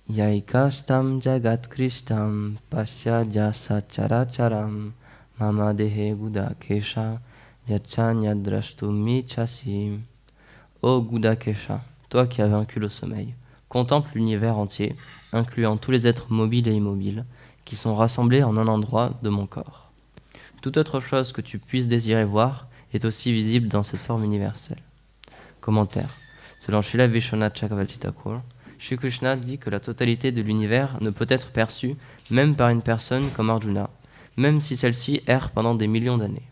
Yaikashtam Jagat Krishtam Pashyadhyasa Characharam Mama Dehe Gudakesha Yachanya Chasi. Ô Gudakesha, toi qui as vaincu le sommeil, contemple l'univers entier, incluant tous les êtres mobiles et immobiles, qui sont rassemblés en un endroit de mon corps. Toute autre chose que tu puisses désirer voir est aussi visible dans cette forme universelle. Commentaire. Selon Srila Vishwanath Chakravarti Thakur, Shri Krishna dit que la totalité de l'univers ne peut être perçue même par une personne comme Arjuna, même si celle-ci erre pendant des millions d'années.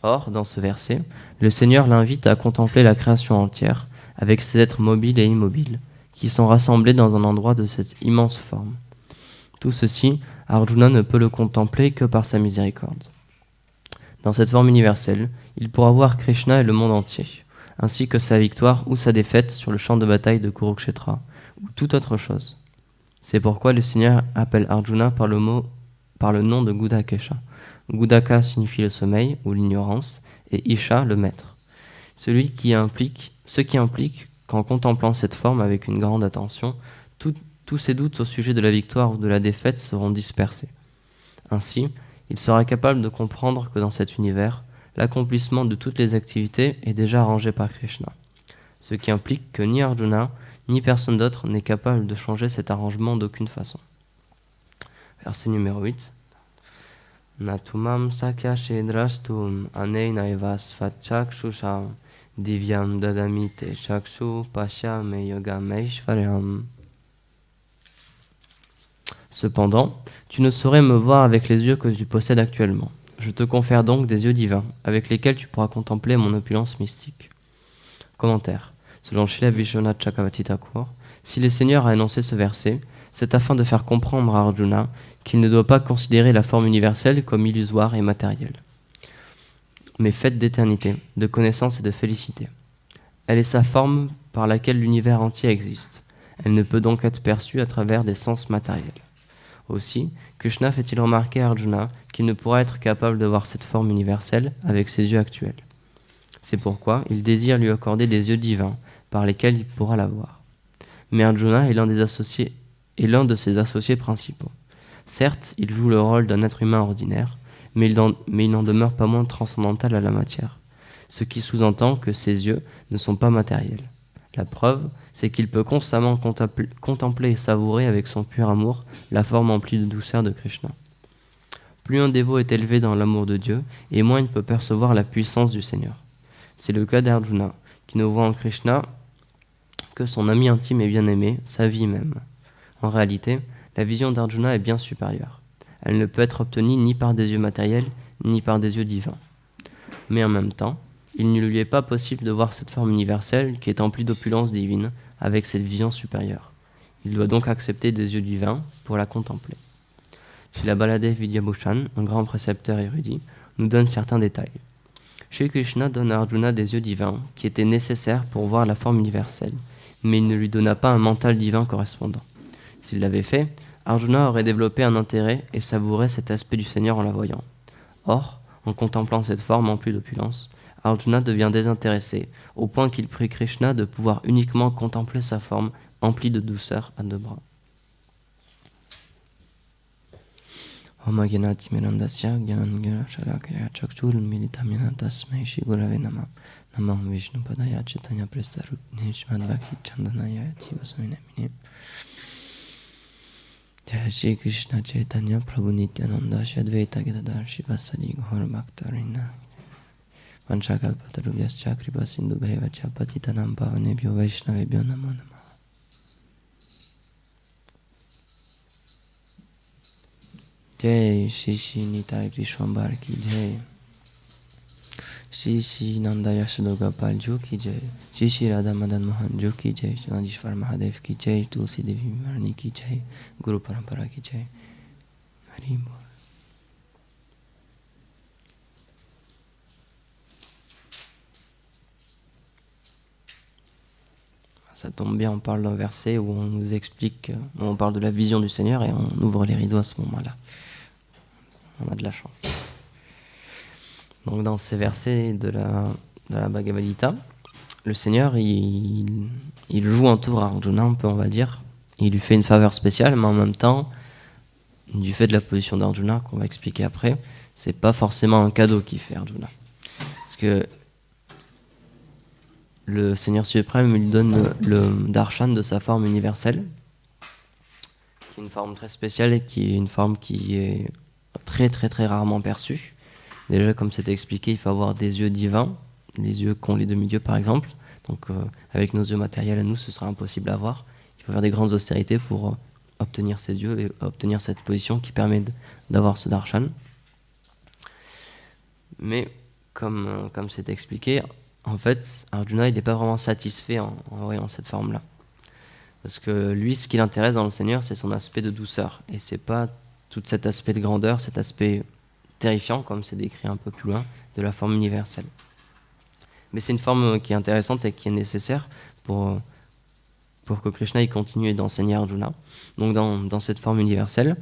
Or, dans ce verset, le Seigneur l'invite à contempler la création entière, avec ses êtres mobiles et immobiles, qui sont rassemblés dans un endroit de cette immense forme. Tout ceci, Arjuna ne peut le contempler que par sa miséricorde. Dans cette forme universelle, il pourra voir Krishna et le monde entier, ainsi que sa victoire ou sa défaite sur le champ de bataille de Kurukshetra, ou toute autre chose. C'est pourquoi le Seigneur appelle Arjuna par le nom de Gudakesha. Gudaka signifie le sommeil ou l'ignorance, et Isha le maître. Ce qui implique qu'en contemplant cette forme avec une grande attention, tous ses doutes au sujet de la victoire ou de la défaite seront dispersés. Ainsi, il sera capable de comprendre que dans cet univers, l'accomplissement de toutes les activités est déjà arrangé par Krishna, ce qui implique que ni Arjuna, ni personne d'autre n'est capable de changer cet arrangement d'aucune façon. Verset numéro 8. Natumam sakya shedrastum aneina svatchakshusham divyam dadamite chakshu pashyame yogameshvaryam. Cependant, tu ne saurais me voir avec les yeux que tu possèdes actuellement. Je te confère donc des yeux divins, avec lesquels tu pourras contempler mon opulence mystique. Commentaire. Selon Srila Vishwanath Chakravarti Thakur, si le Seigneur a énoncé ce verset, c'est afin de faire comprendre à Arjuna qu'il ne doit pas considérer la forme universelle comme illusoire et matérielle, mais faite d'éternité, de connaissance et de félicité. Elle est sa forme par laquelle l'univers entier existe. Elle ne peut donc être perçue à travers des sens matériels. Aussi, Krishna fait-il remarquer à Arjuna qu'il ne pourra être capable de voir cette forme universelle avec ses yeux actuels. C'est pourquoi il désire lui accorder des yeux divins par lesquels il pourra la voir. Mais Arjuna est l'un de ses associés principaux. Certes, il joue le rôle d'un être humain ordinaire, mais il n'en demeure pas moins transcendantal à la matière, ce qui sous-entend que ses yeux ne sont pas matériels. La preuve, c'est qu'il peut constamment contempler et savourer avec son pur amour la forme emplie de douceur de Krishna. Plus un dévot est élevé dans l'amour de Dieu, et moins il peut percevoir la puissance du Seigneur. C'est le cas d'Arjuna, qui ne voit en Krishna que son ami intime et bien-aimé, sa vie même. En réalité, la vision d'Arjuna est bien supérieure. Elle ne peut être obtenue ni par des yeux matériels, ni par des yeux divins. Mais en même temps, il ne lui est pas possible de voir cette forme universelle qui est emplie d'opulence divine avec cette vision supérieure. Il doit donc accepter des yeux divins pour la contempler. Srila Baladev Vidyabhushan, un grand précepteur érudit, nous donne certains détails. Shri Krishna donne à Arjuna des yeux divins qui étaient nécessaires pour voir la forme universelle, mais il ne lui donna pas un mental divin correspondant. S'il l'avait fait, Arjuna aurait développé un intérêt et savourait cet aspect du Seigneur en la voyant. Or, en contemplant cette forme emplie d'opulence, Arjuna devient désintéressé, au point qu'il prie Krishna de pouvoir uniquement contempler sa forme emplie de douceur à deux bras. Om Gyanati Mirandasya Gyanangara Shalakaya Chakshur Militamina Tasmai Shigurave Nama Namam Vishnu Padaya Chaitanya Prestaru Nishmad Bhakti Chandanaya Tivasmine Mine Jaya Shri Krishna Chaitanya Prabhu Nityananda Shadvaita Gadadar Shivasadi Ghor Bhaktarina Vanchakalpatarubhyascha Kripa Sindhu Bhaivacha Patitanam Pavanebhyo Vaishnavebhyo Namo Namah. Jai Shri Shri Nitai Vishwambar ki Jai, Shri Shri Nanda Yashoda Gopal Jo ki Jai, Shri Shri Radha Madan Mohan Jo ki Jai, Shri Nandishwar Mahadev ki Jai, Tulsi Devi Marani ki Jai, Guru Parampara ki Jai. Hari Bol. Ça tombe bien, on parle d'un verset où on nous explique, on parle de la vision du Seigneur et on ouvre les rideaux à ce moment-là. On a de la chance. Donc dans ces versets de la Bhagavad Gita, le Seigneur, il joue un tour à Arjuna, on va dire, il lui fait une faveur spéciale, mais en même temps, du fait de la position d'Arjuna, qu'on va expliquer après, c'est pas forcément un cadeau qu'il fait Arjuna. Parce que le Seigneur suprême lui donne le darshan de sa forme universelle, qui est une forme très spéciale et qui est une forme qui est très très très rarement perçue. Déjà, comme c'était expliqué, il faut avoir des yeux divins, les yeux qu'ont les demi-dieux par exemple. Donc avec nos yeux matériels à nous, ce sera impossible à voir. Il faut faire des grandes austérités pour obtenir ces yeux et obtenir cette position qui permet d'avoir ce darshan. Mais comme c'est expliqué, en fait, Arjuna il n'est pas vraiment satisfait en voyant cette forme-là. Parce que lui, ce qui l'intéresse dans le Seigneur, c'est son aspect de douceur. Et c'est pas tout cet aspect de grandeur, cet aspect terrifiant, comme c'est décrit un peu plus loin, de la forme universelle. Mais c'est une forme qui est intéressante et qui est nécessaire pour que Krishna il continue d'enseigner à Arjuna. Donc dans cette forme universelle,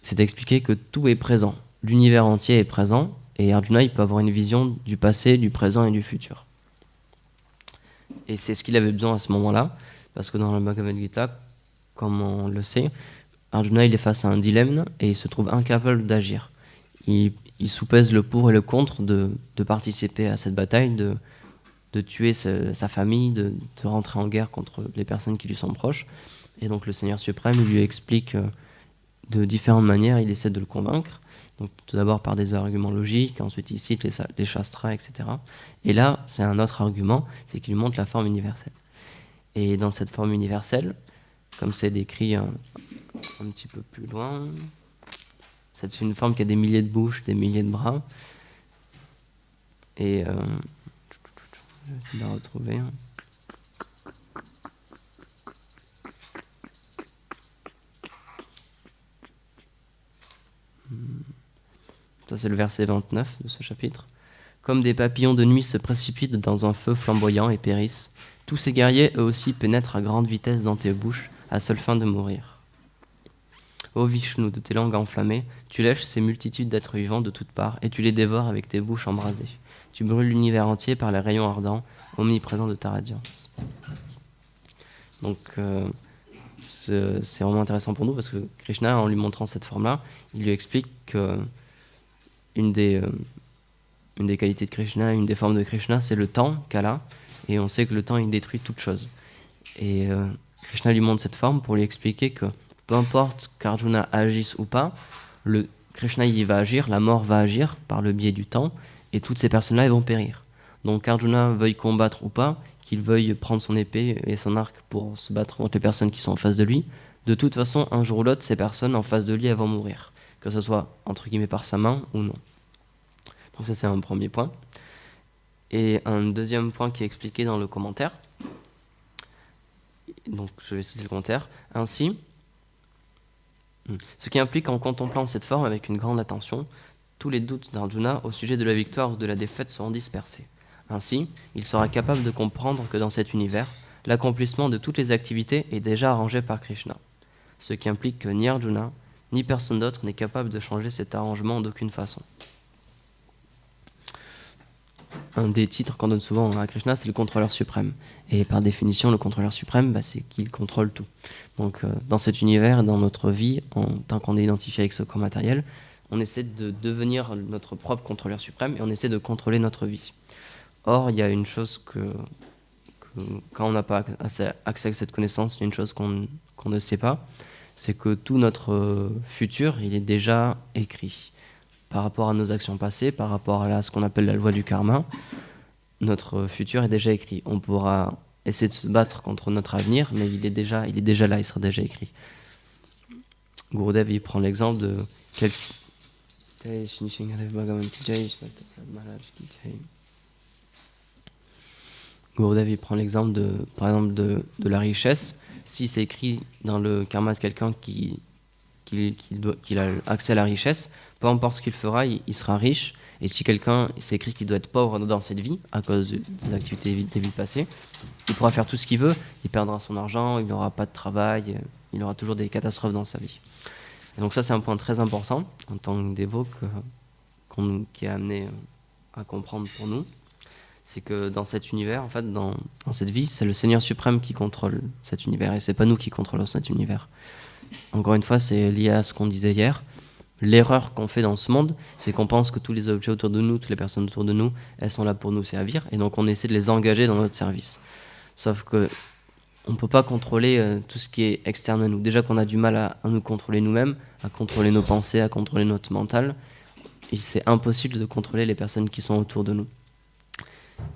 c'est expliqué que tout est présent. L'univers entier est présent et Arjuna il peut avoir une vision du passé, du présent et du futur. Et c'est ce qu'il avait besoin à ce moment-là, parce que dans le Bhagavad Gita, comme on le sait, Arjuna il est face à un dilemme et il se trouve incapable d'agir. Il soupèse le pour et le contre de participer à cette bataille, de tuer sa famille, de rentrer en guerre contre les personnes qui lui sont proches. Et donc le Seigneur suprême lui explique de différentes manières, il essaie de le convaincre. Donc tout d'abord par des arguments logiques, ensuite il cite les shastras, etc. Et là, c'est un autre argument, c'est qu'il lui montre la forme universelle. Et dans cette forme universelle, comme c'est décrit un petit peu plus loin, c'est une forme qui a des milliers de bouches, des milliers de bras. Et je vais essayer de la retrouver. Ça, c'est le verset 29 de ce chapitre. Comme des papillons de nuit se précipitent dans un feu flamboyant et périssent, tous ces guerriers, eux aussi, pénètrent à grande vitesse dans tes bouches, à seule fin de mourir. Ô Vishnu, de tes langues enflammées, tu lèches ces multitudes d'êtres vivants de toutes parts, et tu les dévores avec tes bouches embrasées. Tu brûles l'univers entier par les rayons ardents, omniprésents de ta radiance. Donc, c'est vraiment intéressant pour nous, parce que Krishna, en lui montrant cette forme-là, il lui explique que une des qualités de Krishna, une des formes de Krishna, c'est le temps, Kala, et on sait que le temps, il détruit toute chose. Et Krishna lui montre cette forme pour lui expliquer que peu importe qu'Arjuna agisse ou pas, Krishna il va agir, la mort va agir par le biais du temps, et toutes ces personnes-là, elles vont périr. Donc qu'Arjuna veuille combattre ou pas, qu'il veuille prendre son épée et son arc pour se battre contre les personnes qui sont en face de lui, de toute façon, un jour ou l'autre, ces personnes en face de lui, elles vont mourir. Que ce soit, entre guillemets, par sa main ou non. Donc ça, c'est un premier point. Et un deuxième point qui est expliqué dans le commentaire. Donc je vais citer le commentaire. Ainsi, ce qui implique en contemplant cette forme avec une grande attention, tous les doutes d'Arjuna au sujet de la victoire ou de la défaite seront dispersés. Ainsi, il sera capable de comprendre que dans cet univers, l'accomplissement de toutes les activités est déjà arrangé par Krishna. Ce qui implique que ni Arjuna, ni personne d'autre n'est capable de changer cet arrangement d'aucune façon. Un des titres qu'on donne souvent à Krishna, c'est le contrôleur suprême. Et par définition, le contrôleur suprême, c'est qu'il contrôle tout. Donc dans cet univers, dans notre vie, tant qu'on est identifié avec ce corps matériel, on essaie de devenir notre propre contrôleur suprême et on essaie de contrôler notre vie. Or, il y a une chose que quand on n'a pas accès à cette connaissance, il y a une chose qu'on ne sait pas, c'est que tout notre futur, il est déjà écrit. Par rapport à nos actions passées, par rapport à ce qu'on appelle la loi du karma, notre futur est déjà écrit. On pourra essayer de se battre contre notre avenir, mais il est déjà là, il sera déjà écrit. Gurudev, il prend l'exemple de Gurudev, il prend l'exemple par exemple de la richesse. Si c'est écrit dans le karma de quelqu'un qu'il a accès à la richesse, peu importe ce qu'il fera, il sera riche. Et si quelqu'un, c'est écrit qu'il doit être pauvre dans cette vie, à cause des activités des vies passées, il pourra faire tout ce qu'il veut, il perdra son argent, il n'aura pas de travail, il aura toujours des catastrophes dans sa vie. Et donc ça, c'est un point très important, en tant que dévot, qui est amené à comprendre pour nous. c'est que dans cet univers, en fait, dans cette vie, c'est le Seigneur suprême qui contrôle cet univers, et c'est pas nous qui contrôlons cet univers. Encore une fois, c'est lié à ce qu'on disait hier. L'erreur qu'on fait dans ce monde, c'est qu'on pense que tous les objets autour de nous, toutes les personnes autour de nous, elles sont là pour nous servir, et donc on essaie de les engager dans notre service. Sauf que on ne peut pas contrôler tout ce qui est externe à nous. Déjà qu'on a du mal à nous contrôler nous-mêmes, à contrôler nos pensées, à contrôler notre mental, et c'est impossible de contrôler les personnes qui sont autour de nous.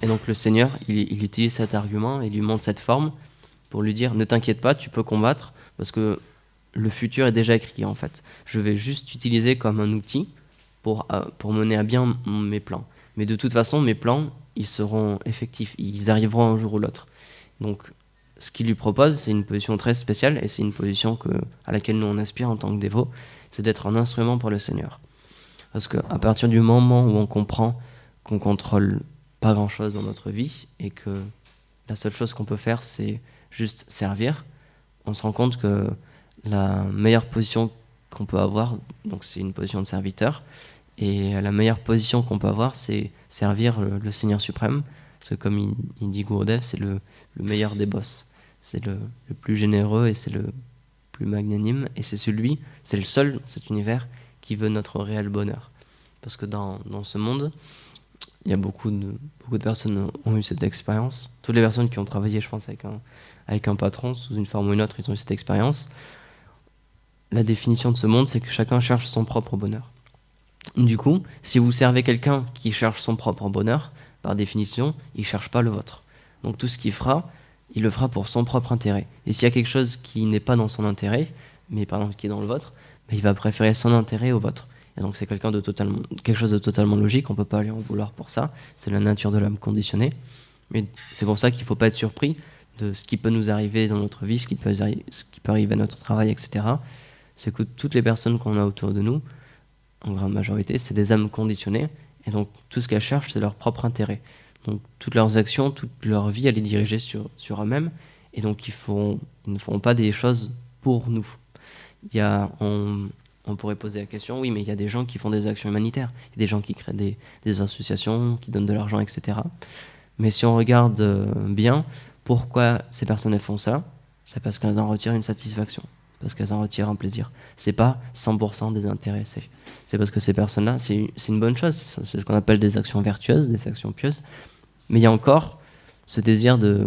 Et donc le Seigneur, il utilise cet argument, il lui montre cette forme pour lui dire « Ne t'inquiète pas, tu peux combattre, parce que le futur est déjà écrit en fait. Je vais juste t'utiliser comme un outil pour mener à bien mes plans. Mais de toute façon, mes plans, ils seront effectifs, ils arriveront un jour ou l'autre. » Donc ce qu'il lui propose, c'est une position très spéciale, et c'est une position à laquelle nous on aspire en tant que dévots, c'est d'être un instrument pour le Seigneur. Parce qu'à partir du moment où on comprend qu'on contrôle pas grand-chose dans notre vie, et que la seule chose qu'on peut faire, c'est juste servir, on se rend compte que la meilleure position qu'on peut avoir, donc c'est une position de serviteur, et la meilleure position qu'on peut avoir, c'est servir le Seigneur suprême, parce que comme il dit Gurdjieff, c'est le meilleur des boss. C'est le plus généreux et c'est le plus magnanime, et c'est le seul, cet univers, qui veut notre réel bonheur. Parce que dans ce monde, il y a beaucoup de personnes ont eu cette expérience. Toutes les personnes qui ont travaillé, je pense, avec un patron, sous une forme ou une autre, ils ont eu cette expérience. La définition de ce monde, c'est que chacun cherche son propre bonheur. Du coup, si vous servez quelqu'un qui cherche son propre bonheur, par définition, il ne cherche pas le vôtre. Donc tout ce qu'il fera, il le fera pour son propre intérêt. Et s'il y a quelque chose qui n'est pas dans son intérêt, mais par exemple qui est dans le vôtre, il va préférer son intérêt au vôtre. Et donc c'est quelque chose de totalement logique, on ne peut pas lui en vouloir pour ça, c'est la nature de l'homme conditionnée. Mais c'est pour ça qu'il ne faut pas être surpris de ce qui peut nous arriver dans notre vie, ce qui peut arriver à notre travail, etc. C'est que toutes les personnes qu'on a autour de nous, en grande majorité, c'est des âmes conditionnées, et donc tout ce qu'elles cherchent, c'est leur propre intérêt. Donc toutes leurs actions, toute leur vie, elle est dirigée sur eux-mêmes, et donc ils ne feront pas des choses pour nous. On pourrait poser la question, oui, mais il y a des gens qui font des actions humanitaires, il y a des gens qui créent des associations, qui donnent de l'argent, etc. Mais si on regarde bien, pourquoi ces personnes elles font ça, c'est parce qu'elles en retirent une satisfaction, parce qu'elles en retirent un plaisir. C'est pas 100% désintéressé. C'est parce que ces personnes-là, c'est une bonne chose, c'est ce qu'on appelle des actions vertueuses, des actions pieuses, mais il y a encore ce désir de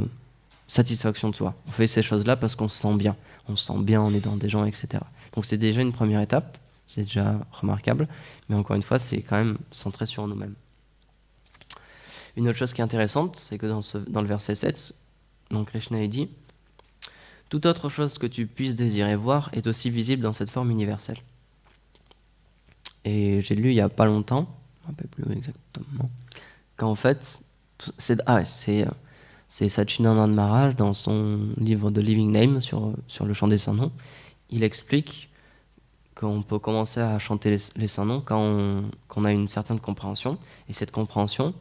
satisfaction de soi. On fait ces choses-là parce qu'on se sent bien. On se sent bien en aidant des gens, etc. Donc c'est déjà une première étape, c'est déjà remarquable, mais encore une fois, c'est quand même centré sur nous-mêmes. Une autre chose qui est intéressante, c'est que dans le verset 7, donc Krishna a dit « Toute autre chose que tu puisses désirer voir est aussi visible dans cette forme universelle. » Et j'ai lu il n'y a pas longtemps, je ne me rappelle plus exactement, qu'en fait, c'est Satchidananda Maharaj, dans son livre de Living Name, sur le chant des saints noms, il explique qu'on peut commencer à chanter les saints noms quand on a une certaine compréhension. Et cette compréhension,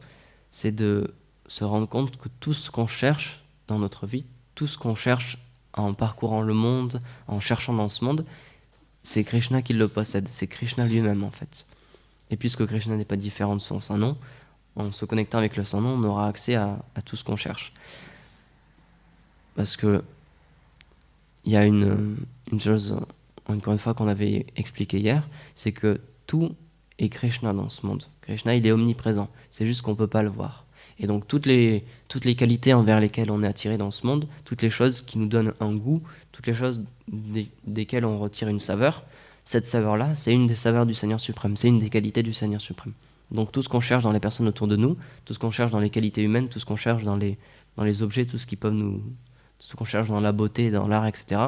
c'est de se rendre compte que tout ce qu'on cherche dans notre vie, tout ce qu'on cherche en parcourant le monde, en cherchant dans ce monde, c'est Krishna qui le possède, c'est Krishna lui-même en fait. Et puisque Krishna n'est pas différent de son saint nom, en se connectant avec le saint nom, on aura accès à tout ce qu'on cherche. Parce que il y a une chose, encore une fois, qu'on avait expliqué hier, c'est que tout est Krishna dans ce monde. Krishna, il est omniprésent, c'est juste qu'on ne peut pas le voir. Et donc toutes les qualités envers lesquelles on est attiré dans ce monde, toutes les choses qui nous donnent un goût, toutes les choses desquelles on retire une saveur, cette saveur-là, c'est une des saveurs du Seigneur suprême, c'est une des qualités du Seigneur suprême. Donc tout ce qu'on cherche dans les personnes autour de nous, tout ce qu'on cherche dans les qualités humaines, tout ce qu'on cherche dans les objets, tout ce qu'on cherche dans la beauté, dans l'art, etc.,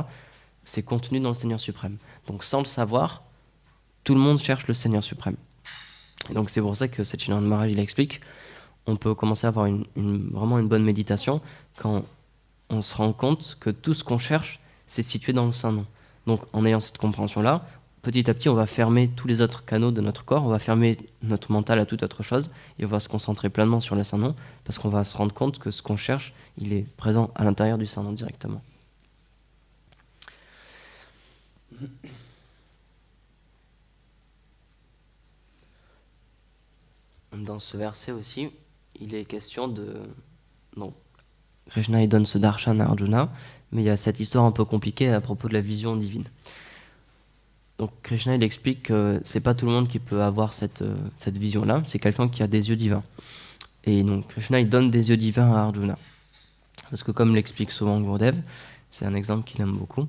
c'est contenu dans le Seigneur suprême. Donc sans le savoir, tout le monde cherche le Seigneur suprême. Et donc c'est pour ça que Satchidananda Maharaj il explique, on peut commencer à avoir vraiment une bonne méditation quand on se rend compte que tout ce qu'on cherche, c'est situé dans le Saint Nom. Donc en ayant cette compréhension-là, petit à petit, on va fermer tous les autres canaux de notre corps, on va fermer notre mental à toute autre chose, et on va se concentrer pleinement sur le Saint Nom, parce qu'on va se rendre compte que ce qu'on cherche, il est présent à l'intérieur du Saint Nom directement. Dans ce verset aussi, il est question de... Donc, Krishna il donne ce darshan à Arjuna, mais il y a cette histoire un peu compliquée à propos de la vision divine. Donc Krishna il explique que c'est pas tout le monde qui peut avoir cette vision-là, c'est quelqu'un qui a des yeux divins. Et donc Krishna il donne des yeux divins à Arjuna. Parce que comme l'explique souvent Gurudev, c'est un exemple qu'il aime beaucoup,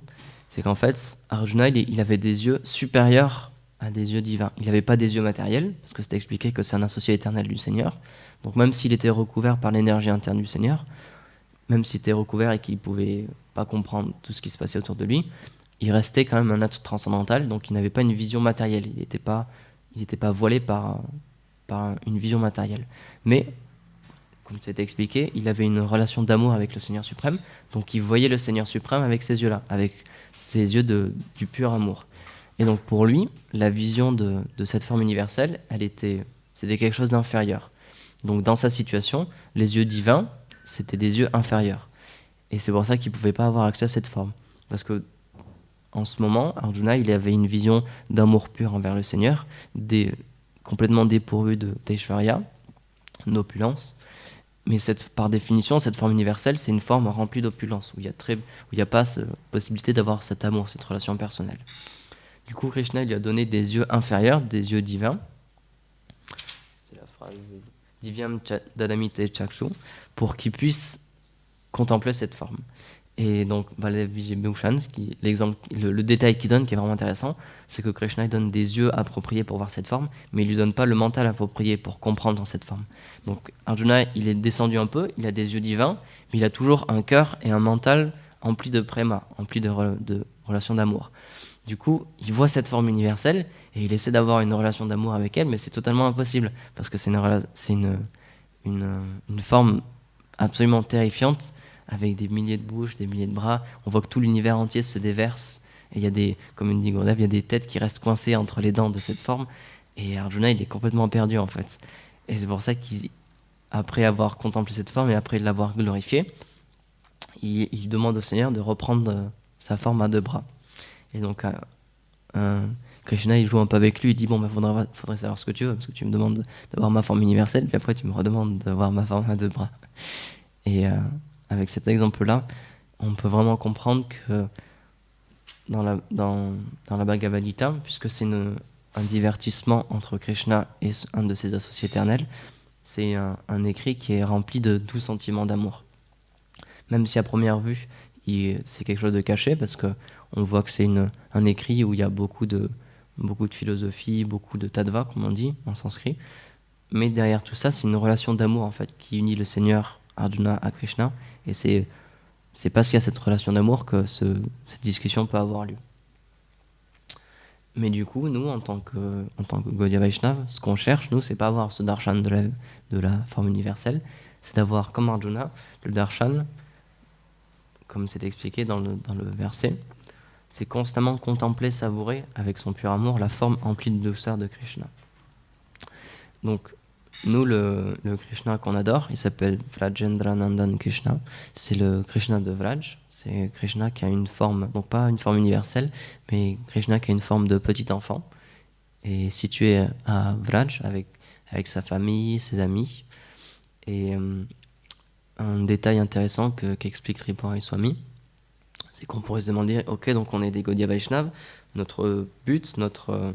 c'est qu'en fait Arjuna il avait des yeux supérieurs à des yeux divins. Il n'avait pas des yeux matériels, parce que c'était expliqué que c'est un associé éternel du Seigneur. Donc même s'il était recouvert par l'énergie interne du Seigneur, même s'il était recouvert et qu'il ne pouvait pas comprendre tout ce qui se passait autour de lui, il restait quand même un être transcendantal, donc il n'avait pas une vision matérielle. Il n'était pas voilé par une vision matérielle. Mais, comme c'était expliqué, il avait une relation d'amour avec le Seigneur suprême, donc il voyait le Seigneur suprême avec ces yeux-là, avec ses yeux du pur amour. Et donc pour lui, la vision de cette forme universelle, c'était quelque chose d'inférieur. Donc dans sa situation, les yeux divins, c'était des yeux inférieurs. Et c'est pour ça qu'il ne pouvait pas avoir accès à cette forme. Parce que en ce moment, Arjuna, il avait une vision d'amour pur envers le Seigneur, complètement dépourvu d'Aishvarya, d'opulence. Mais par définition, cette forme universelle, c'est une forme remplie d'opulence, où il n'y a pas cette possibilité d'avoir cet amour, cette relation personnelle. Du coup, Krishna lui a donné des yeux inférieurs, des yeux divins. C'est la phrase Divyam Dadamite Chakshu, pour qu'il puisse contempler cette forme. Et donc, Vijayabhushan, le détail qu'il donne, qui est vraiment intéressant, c'est que Krishna il donne des yeux appropriés pour voir cette forme, mais il ne lui donne pas le mental approprié pour comprendre cette forme. Donc, Arjuna, il est descendu un peu, il a des yeux divins, mais il a toujours un cœur et un mental emplis de prema, emplis de relations d'amour. Du coup, il voit cette forme universelle et il essaie d'avoir une relation d'amour avec elle, mais c'est totalement impossible, parce que c'est une forme absolument terrifiante, avec des milliers de bouches, des milliers de bras. On voit que tout l'univers entier se déverse. Et il y a comme il dit Gurudev, il y a des têtes qui restent coincées entre les dents de cette forme. Et Arjuna, il est complètement perdu en fait. Et c'est pour ça qu'après avoir contemplé cette forme et après l'avoir glorifiée, il demande au Seigneur de reprendre sa forme à deux bras. Et donc, Krishna, il joue un peu avec lui, il dit bon, faudrait savoir ce que tu veux, parce que tu me demandes d'avoir ma forme universelle, puis après tu me redemandes d'avoir ma forme à deux bras. Et avec cet exemple-là, on peut vraiment comprendre que dans la Bhagavad Gita, puisque c'est un divertissement entre Krishna et un de ses associés éternels, c'est un écrit qui est rempli de doux sentiments d'amour. Même si à première vue, c'est quelque chose de caché, parce qu'on voit que c'est un écrit où il y a beaucoup de philosophie, beaucoup de tattva, comme on dit en sanskrit. Mais derrière tout ça, c'est une relation d'amour en fait qui unit le Seigneur Arjuna à Krishna. Et c'est parce qu'il y a cette relation d'amour que cette discussion peut avoir lieu. Mais du coup, nous, en tant que Gaudiya Vaishnava, ce qu'on cherche, nous, c'est pas avoir ce darshan de la forme universelle, c'est d'avoir, comme Arjuna, le darshan, comme c'est expliqué dans le verset, c'est constamment contempler, savourer, avec son pur amour, la forme emplie de douceur de Krishna. Donc, nous, le Krishna qu'on adore, il s'appelle Vrajendranandan Krishna. C'est le Krishna de Vraj. C'est Krishna qui a une forme, donc pas une forme universelle, mais Krishna qui a une forme de petit enfant, et situé à Vraj avec sa famille, ses amis. Et un détail intéressant qu'explique Tripurari Swami, c'est qu'on pourrait se demander, ok, donc on est des Gaudiya Vaishnava, notre but, notre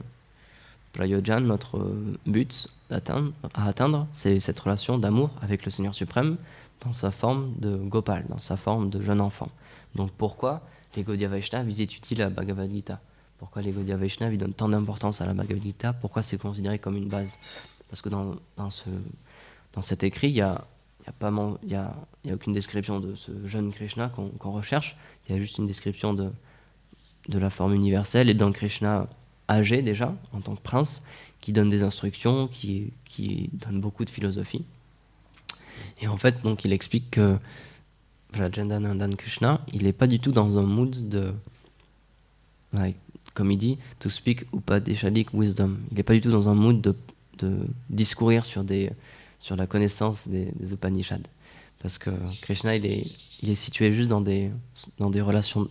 prayojan, notre but à atteindre, c'est cette relation d'amour avec le Seigneur suprême dans sa forme de Gopal, dans sa forme de jeune enfant. Donc pourquoi les Gaudiya Vaishnava ils étudient la Bhagavad Gita? Pourquoi les Gaudiya Vaishnava ils donnent tant d'importance à la Bhagavad Gita? Pourquoi c'est considéré comme une base? Parce que dans cet écrit, il y a aucune description de ce jeune Krishna qu'on recherche. Il y a juste une description de la forme universelle et d'un Krishna âgé déjà, en tant que prince, qui donne des instructions, qui donne beaucoup de philosophie. Et en fait, donc, il explique que Vrajandanandan Krishna, il n'est pas du tout dans un mood de, comme il dit, to speak upadeshadic wisdom. Il n'est pas du tout dans un mood de discourir sur la connaissance des Upanishads. Parce que Krishna, il est situé juste dans des relations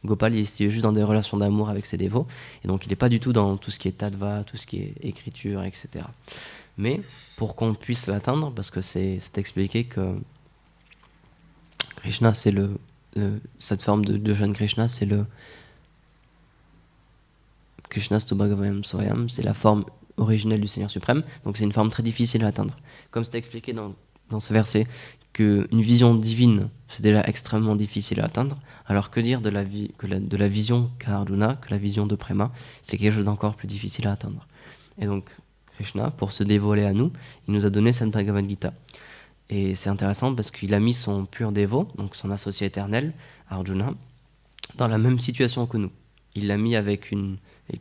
Gopal, il est juste dans des relations d'amour avec ses dévots, et donc il n'est pas du tout dans tout ce qui est tattva, tout ce qui est écriture, etc. Mais pour qu'on puisse l'atteindre, parce que c'est expliqué que Krishna, c'est cette forme de jeune Krishna, c'est le Krishnastu Bhagavayam Soyam, c'est la forme originelle du Seigneur suprême, donc c'est une forme très difficile à atteindre. Comme c'est expliqué dans ce verset, qu'une vision divine, c'est déjà extrêmement difficile à atteindre, alors que dire de la vision qu'Arjuna, que la vision de Prema, c'est quelque chose d'encore plus difficile à atteindre. Et donc, Krishna, pour se dévoiler à nous, il nous a donné cette Bhagavad Gita. Et c'est intéressant parce qu'il a mis son pur dévot, donc son associé éternel, Arjuna, dans la même situation que nous. Il l'a mis avec une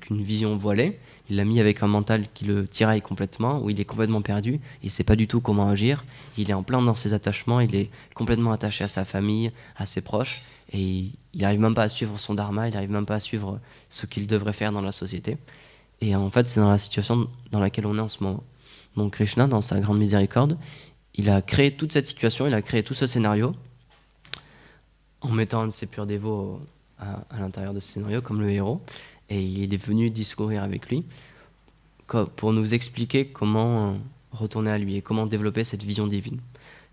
vision voilée, il l'a mis avec un mental qui le tiraille complètement, où il est complètement perdu, il ne sait pas du tout comment agir, il est en plein dans ses attachements, il est complètement attaché à sa famille, à ses proches, et il n'arrive même pas à suivre son dharma, il n'arrive même pas à suivre ce qu'il devrait faire dans la société. Et en fait, c'est dans la situation dans laquelle on est en ce moment. Donc Krishna, dans sa grande miséricorde, il a créé toute cette situation, il a créé tout ce scénario, en mettant un de ses purs dévots à l'intérieur de ce scénario, comme le héros, et il est venu discourir avec lui pour nous expliquer comment retourner à lui et comment développer cette vision divine.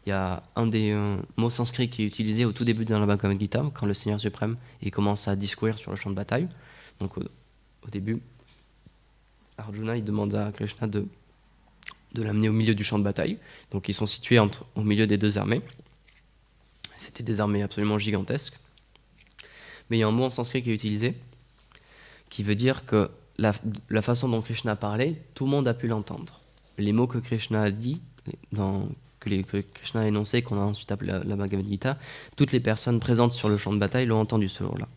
Il y a un des mots sanscrits qui est utilisé au tout début dans la Bhagavad Gita, quand le Seigneur suprême il commence à discourir sur le champ de bataille. Donc au début, Arjuna il demande à Krishna de l'amener au milieu du champ de bataille. Donc ils sont situés au milieu des deux armées. C'était des armées absolument gigantesques. Mais il y a un mot en sanskrit qui est utilisé, qui veut dire que la façon dont Krishna parlait, tout le monde a pu l'entendre. Les mots que Krishna a dit, que Krishna a énoncé, qu'on a ensuite appelé la Bhagavad Gita, toutes les personnes présentes sur le champ de bataille l'ont entendu ce jour-là.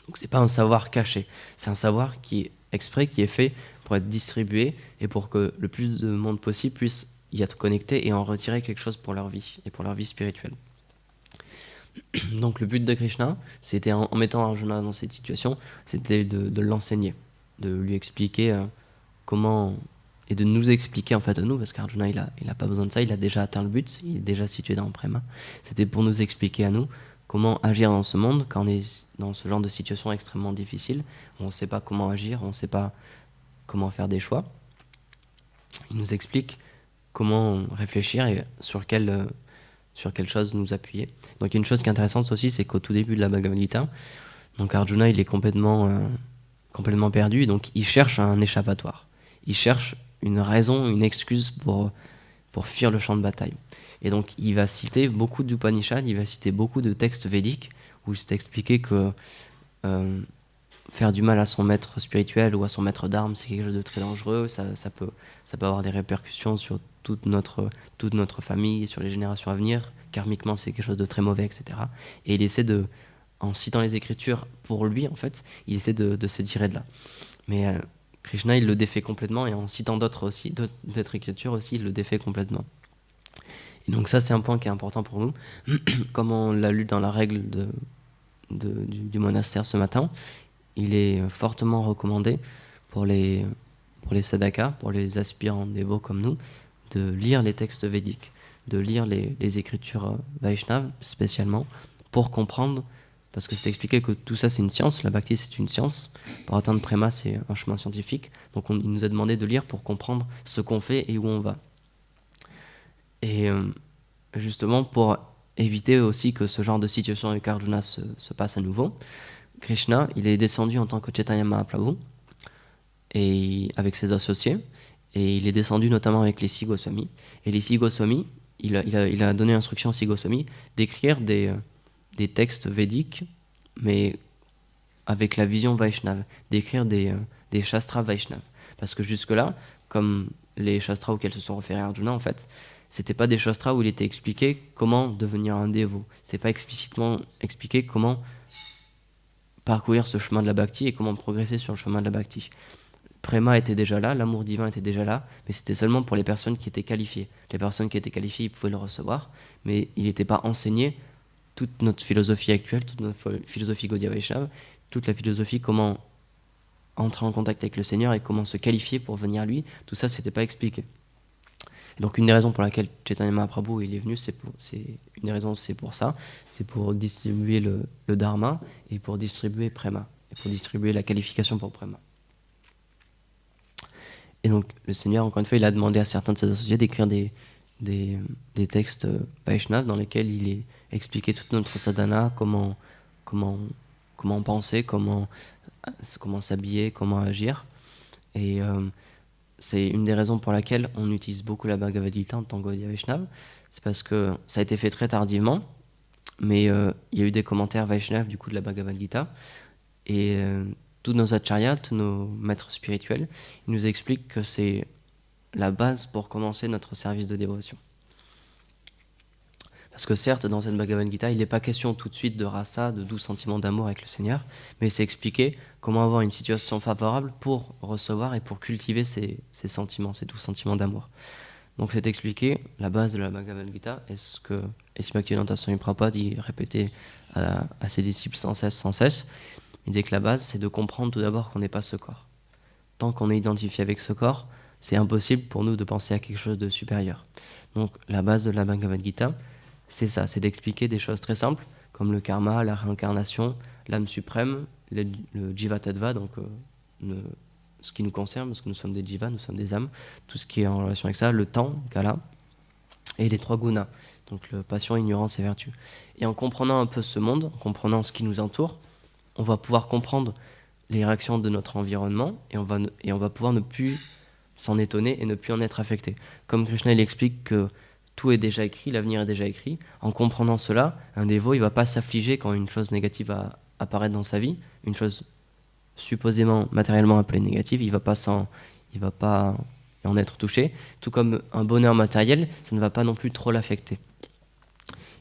Donc c'est pas un savoir caché, c'est un savoir qui est exprès, qui est fait pour être distribué et pour que le plus de monde possible puisse y être connecté et en retirer quelque chose pour leur vie et pour leur vie spirituelle. Donc le but de Krishna, c'était en mettant Arjuna dans cette situation, c'était de l'enseigner, de lui expliquer comment, et de nous expliquer en fait à nous, parce qu'Arjuna il a pas besoin de ça, il a déjà atteint le but, il est déjà situé dans le Prema. C'était pour nous expliquer à nous comment agir dans ce monde quand on est dans ce genre de situation extrêmement difficile, où on ne sait pas comment agir, on ne sait pas comment faire des choix. Il nous explique comment réfléchir et sur quelle chose nous appuyer. Donc il y a une chose qui est intéressante aussi, c'est qu'au tout début de la Bhagavad Gita, donc Arjuna il est complètement perdu, et donc il cherche un échappatoire. Il cherche une raison, une excuse pour fuir le champ de bataille. Et donc il va citer beaucoup d'Upanishads, il va citer beaucoup de textes védiques où c'est expliqué que faire du mal à son maître spirituel ou à son maître d'armes, c'est quelque chose de très dangereux, ça peut avoir des répercussions sur toute notre famille, sur les générations à venir. Karmiquement, c'est quelque chose de très mauvais, etc. Et il essaie en citant les Écritures pour lui, en fait, il essaie de se tirer de là. Mais Krishna, il le défait complètement, et en citant d'autres Écritures aussi, il le défait complètement. Et donc ça, c'est un point qui est important pour nous. Comme on l'a lu dans la règle du monastère ce matin, il est fortement recommandé pour les sadhakas, pour les aspirants dévots comme nous, de lire les textes védiques, de lire les écritures Vaishnav spécialement, pour comprendre, parce que c'est expliqué que tout ça c'est une science, la bhakti c'est une science, pour atteindre Prema c'est un chemin scientifique, donc il nous a demandé de lire pour comprendre ce qu'on fait et où on va. Et justement pour éviter aussi que ce genre de situation avec Arjuna se passe à nouveau, Krishna, il est descendu en tant que Chaitanya Mahaprabhu, et avec ses associés, et il est descendu notamment avec les six Goswamis. Et les six Goswamis, il a donné l'instruction aux six Goswamis d'écrire des textes védiques, mais avec la vision Vaishnava, d'écrire des Shastras Vaishnava. Parce que jusque-là, comme les Shastras auxquels se sont référés Arjuna, en fait, c'était pas des Shastras où il était expliqué comment devenir un dévot. C'est pas explicitement expliqué comment parcourir ce chemin de la bhakti et comment progresser sur le chemin de la bhakti. Prema était déjà là, l'amour divin était déjà là, mais c'était seulement pour les personnes qui étaient qualifiées. Les personnes qui étaient qualifiées, ils pouvaient le recevoir, mais il n'était pas enseigné toute notre philosophie actuelle, toute notre philosophie Gaudiya Vaishnava, toute la philosophie comment entrer en contact avec le Seigneur et comment se qualifier pour venir à lui, tout ça, c'était pas expliqué. Donc une des raisons pour laquelle Chaitanya Mahaprabhu il est venu, c'est pour ça, c'est pour distribuer le dharma et pour distribuer prema, et pour distribuer la qualification pour prema. Et donc le Seigneur, encore une fois, il a demandé à certains de ses associés d'écrire des textes Vaishnav dans lesquels il est expliqué toute notre sadhana, comment penser, comment s'habiller, comment agir. Et c'est une des raisons pour laquelle on utilise beaucoup la Bhagavad Gita en tant que Gaudiya Vaishnava. C'est parce que ça a été fait très tardivement, mais il y a eu des commentaires Vaishnav du coup de la Bhagavad Gita. Et tous nos acharyas, tous nos maîtres spirituels, ils nous expliquent que c'est la base pour commencer notre service de dévotion. Parce que certes, dans cette Bhagavad Gita, il n'est pas question tout de suite de rasa, de doux sentiments d'amour avec le Seigneur, mais c'est expliqué comment avoir une situation favorable pour recevoir et pour cultiver ces sentiments, ces doux sentiments d'amour. Donc c'est expliqué, la base de la Bhagavad Gita, et ce que Bhaktivedanta Swami Prabhupada il répétait à ses disciples sans cesse, il disait que la base, c'est de comprendre tout d'abord qu'on n'est pas ce corps. Tant qu'on est identifié avec ce corps, c'est impossible pour nous de penser à quelque chose de supérieur. Donc la base de la Bhagavad Gita, c'est ça, c'est d'expliquer des choses très simples, comme le karma, la réincarnation, l'âme suprême, le jiva tattva, donc ce qui nous concerne, parce que nous sommes des jivas, nous sommes des âmes, tout ce qui est en relation avec ça, le temps, kala, et les trois gunas, donc le passion, ignorance et vertu. Et en comprenant un peu ce monde, en comprenant ce qui nous entoure, on va pouvoir comprendre les réactions de notre environnement, et on va pouvoir ne plus s'en étonner et ne plus en être affecté. Comme Krishna il explique que tout est déjà écrit, l'avenir est déjà écrit. En comprenant cela, un dévot, il ne va pas s'affliger quand une chose négative va apparaître dans sa vie, une chose supposément matériellement appelée négative, il va pas en être touché. Tout comme un bonheur matériel, ça ne va pas non plus trop l'affecter.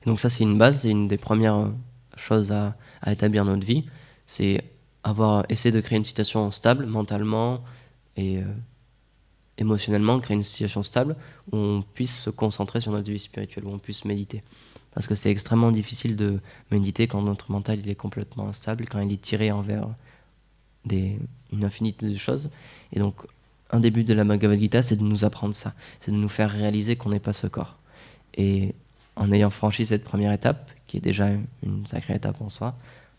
Et donc ça, c'est une base, c'est une des premières choses à établir dans notre vie. C'est essayer de créer une situation stable, mentalement et émotionnellement, créer une situation stable où on puisse se concentrer sur notre vie spirituelle, où on puisse méditer. Parce que c'est extrêmement difficile de méditer quand notre mental il est complètement instable, quand il est tiré envers une infinité de choses. Et donc, un des buts de la Bhagavad Gita, c'est de nous apprendre ça, c'est de nous faire réaliser qu'on n'est pas ce corps. Et en ayant franchi cette première étape, qui est déjà une sacrée étape en soi,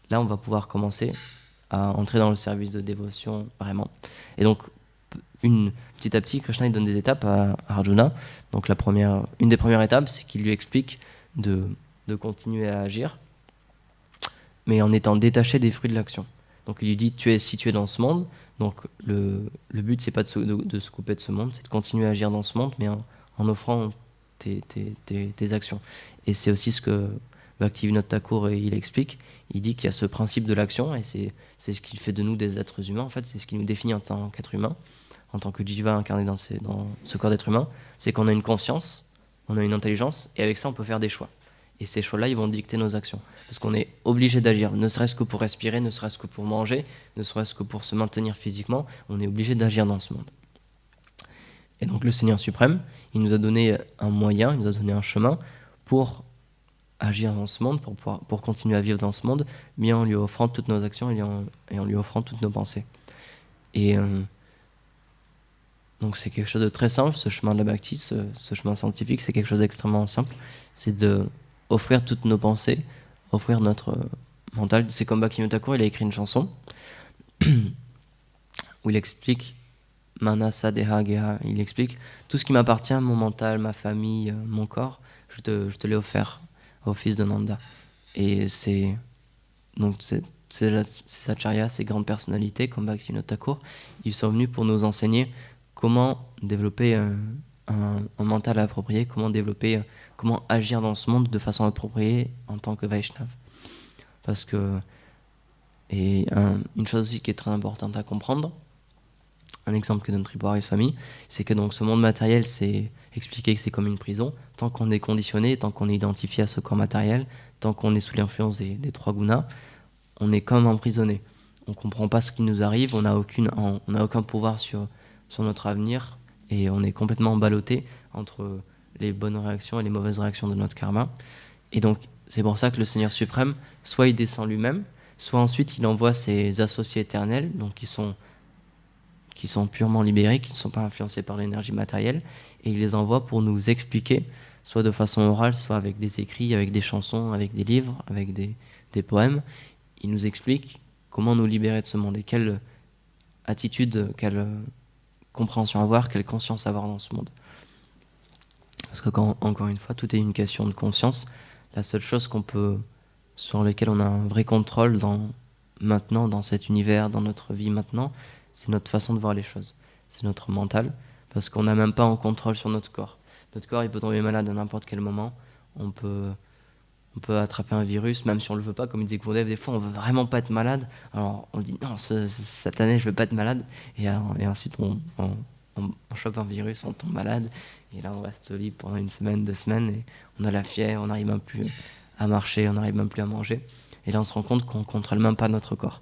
là on va pouvoir commencer à entrer dans le service de dévotion vraiment. Et donc, petit à petit, Krishna il donne des étapes à Arjuna. Donc une des premières étapes, c'est qu'il lui explique de continuer à agir, mais en étant détaché des fruits de l'action. Donc il lui dit, si tu es dans ce monde, donc le but c'est pas de se couper de ce monde, c'est de continuer à agir dans ce monde, mais en offrant tes actions. Et c'est aussi ce que Bhaktivinoda Thakur il explique. Il dit qu'il y a ce principe de l'action, et c'est ce qui fait de nous des êtres humains. En fait, c'est ce qui nous définit en tant qu'être humain, en tant que jiva incarné dans ce corps d'être humain, c'est qu'on a une conscience, on a une intelligence, et avec ça on peut faire des choix. Et ces choix-là, ils vont dicter nos actions. Parce qu'on est obligé d'agir, ne serait-ce que pour respirer, ne serait-ce que pour manger, ne serait-ce que pour se maintenir physiquement, on est obligé d'agir dans ce monde. Et donc le Seigneur suprême, il nous a donné un moyen, il nous a donné un chemin pour agir dans ce monde, pour continuer à vivre dans ce monde, mais en lui offrant toutes nos actions et en lui offrant toutes nos pensées. Et donc c'est quelque chose de très simple, ce chemin de la bhakti, ce chemin scientifique, c'est quelque chose d'extrêmement simple, c'est de offrir toutes nos pensées, offrir notre mental. C'est comme Bhaktivinoda Thakur, il a écrit une chanson où il explique Manasa Deha Geha, il explique tout ce qui m'appartient, mon mental, ma famille, mon corps, je te l'ai offert au fils de Nanda. Et c'est ces acharyas, ces grandes personnalités comme Bhaktivinoda Thakur, ils sont venus pour nous enseigner comment développer un mental approprié, comment agir dans ce monde de façon appropriée en tant que Vaishnav. Parce que, une chose aussi qui est très importante à comprendre, un exemple que donne Tripurari Swami, c'est que donc ce monde matériel, c'est expliqué que c'est comme une prison. Tant qu'on est conditionné, tant qu'on est identifié à ce corps matériel, tant qu'on est sous l'influence des trois gunas, on est comme emprisonné. On ne comprend pas ce qui nous arrive, on n'a aucun pouvoir sur notre avenir, et on est complètement ballotté entre les bonnes réactions et les mauvaises réactions de notre karma. Et donc, c'est pour ça que le Seigneur suprême, soit il descend lui-même, soit ensuite il envoie ses associés éternels, donc qui sont qui sont purement libérés, qui ne sont pas influencés par l'énergie matérielle, et il les envoie pour nous expliquer, soit de façon orale, soit avec des écrits, avec des chansons, avec des livres, avec des poèmes. Il nous explique comment nous libérer de ce monde et quelle attitude, quelle compréhension avoir, quelle conscience avoir dans ce monde. Parce que encore une fois, tout est une question de conscience. La seule chose sur laquelle on a un vrai contrôle maintenant, dans cet univers, dans notre vie maintenant, c'est notre façon de voir les choses. C'est notre mental, parce qu'on n'a même pas en contrôle sur notre corps. Notre corps, il peut tomber malade à n'importe quel moment. On peut attraper un virus, même si on le veut pas, comme il disait Gurdjieff, des fois on veut vraiment pas être malade. Alors on dit non, cette année je veux pas être malade, et ensuite on chope un virus, on tombe malade, et là on reste libre pendant 1 semaine, 2 semaines, et on a la fièvre, on n'arrive même plus à marcher, on n'arrive même plus à manger. Et là on se rend compte qu'on ne contrôle même pas notre corps.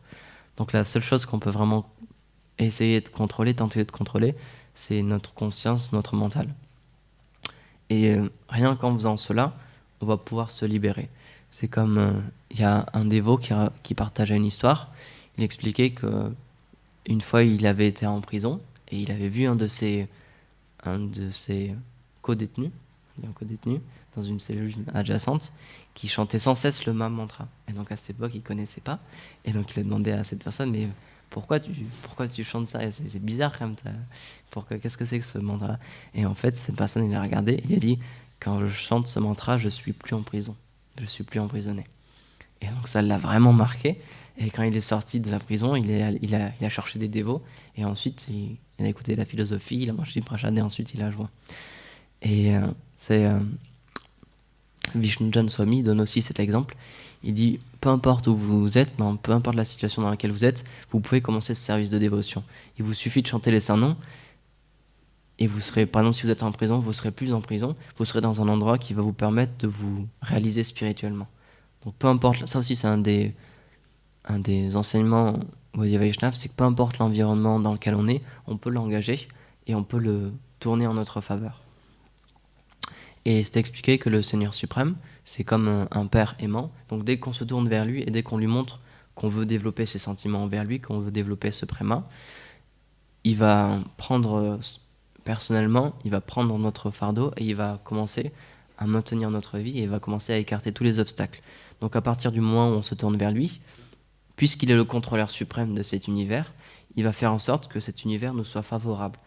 Donc la seule chose qu'on peut vraiment essayer de contrôler, tenter de contrôler, c'est notre conscience, notre mental. Et rien qu'en faisant cela, on va pouvoir se libérer. C'est comme, il y a un dévot qui partageait une histoire. Il expliquait qu'une fois il avait été en prison et il avait vu un de ses co-détenus dans une cellule adjacente qui chantait sans cesse le même mantra. Et donc à cette époque, il ne connaissait pas. Et donc il a demandé à cette personne, mais pourquoi tu chantes ça? C'est bizarre quand même. Qu'est-ce que c'est que ce mantra? Et en fait, cette personne, il a regardé, il a dit, quand je chante ce mantra, je suis plus en prison. Je suis plus emprisonné. Et donc ça l'a vraiment marqué. Et quand il est sorti de la prison, il a cherché des dévots. Et ensuite, il a écouté la philosophie, il a mangé du prashad et ensuite il a joint. Et Vishnu Swami donne aussi cet exemple. Il dit, peu importe où vous êtes, peu importe la situation dans laquelle vous êtes, vous pouvez commencer ce service de dévotion. Il vous suffit de chanter les saints noms, et vous serez, par exemple, si vous êtes en prison, vous serez plus en prison, vous serez dans un endroit qui va vous permettre de vous réaliser spirituellement. Donc peu importe, ça aussi c'est un des enseignements Gaudiya Vaishnava, c'est que peu importe l'environnement dans lequel on est, on peut l'engager et on peut le tourner en notre faveur. Et c'est expliqué que le Seigneur suprême, c'est comme un père aimant. Donc dès qu'on se tourne vers lui et dès qu'on lui montre qu'on veut développer ses sentiments envers lui, qu'on veut développer ce préma, il va prendre personnellement, il va prendre notre fardeau et il va commencer à maintenir notre vie et il va commencer à écarter tous les obstacles. Donc à partir du moment où on se tourne vers lui, puisqu'il est le contrôleur suprême de cet univers, il va faire en sorte que cet univers nous soit favorable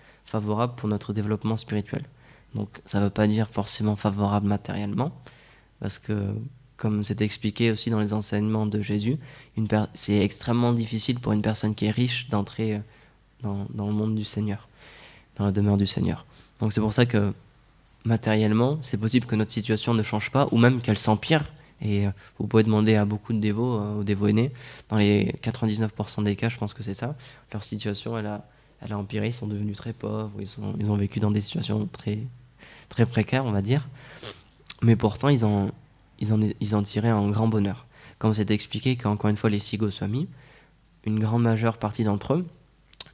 pour notre développement spirituel. Donc ça ne veut pas dire forcément favorable matériellement, parce que, comme c'est expliqué aussi dans les enseignements de Jésus, c'est extrêmement difficile pour une personne qui est riche d'entrer dans le monde du Seigneur, dans la demeure du Seigneur. Donc c'est pour ça que matériellement, c'est possible que notre situation ne change pas, ou même qu'elle s'empire. Et vous pouvez demander à beaucoup de dévots, aux dévots aînés, dans les 99% des cas, je pense que c'est ça, leur situation, elle a empiré, ils sont devenus très pauvres, ils ont vécu dans des situations très, très précaires, on va dire. Mais pourtant, ils en tiraient un grand bonheur. Comme c'est expliqué qu'encore une fois, les 6 Goswamis, une grande majeure partie d'entre eux,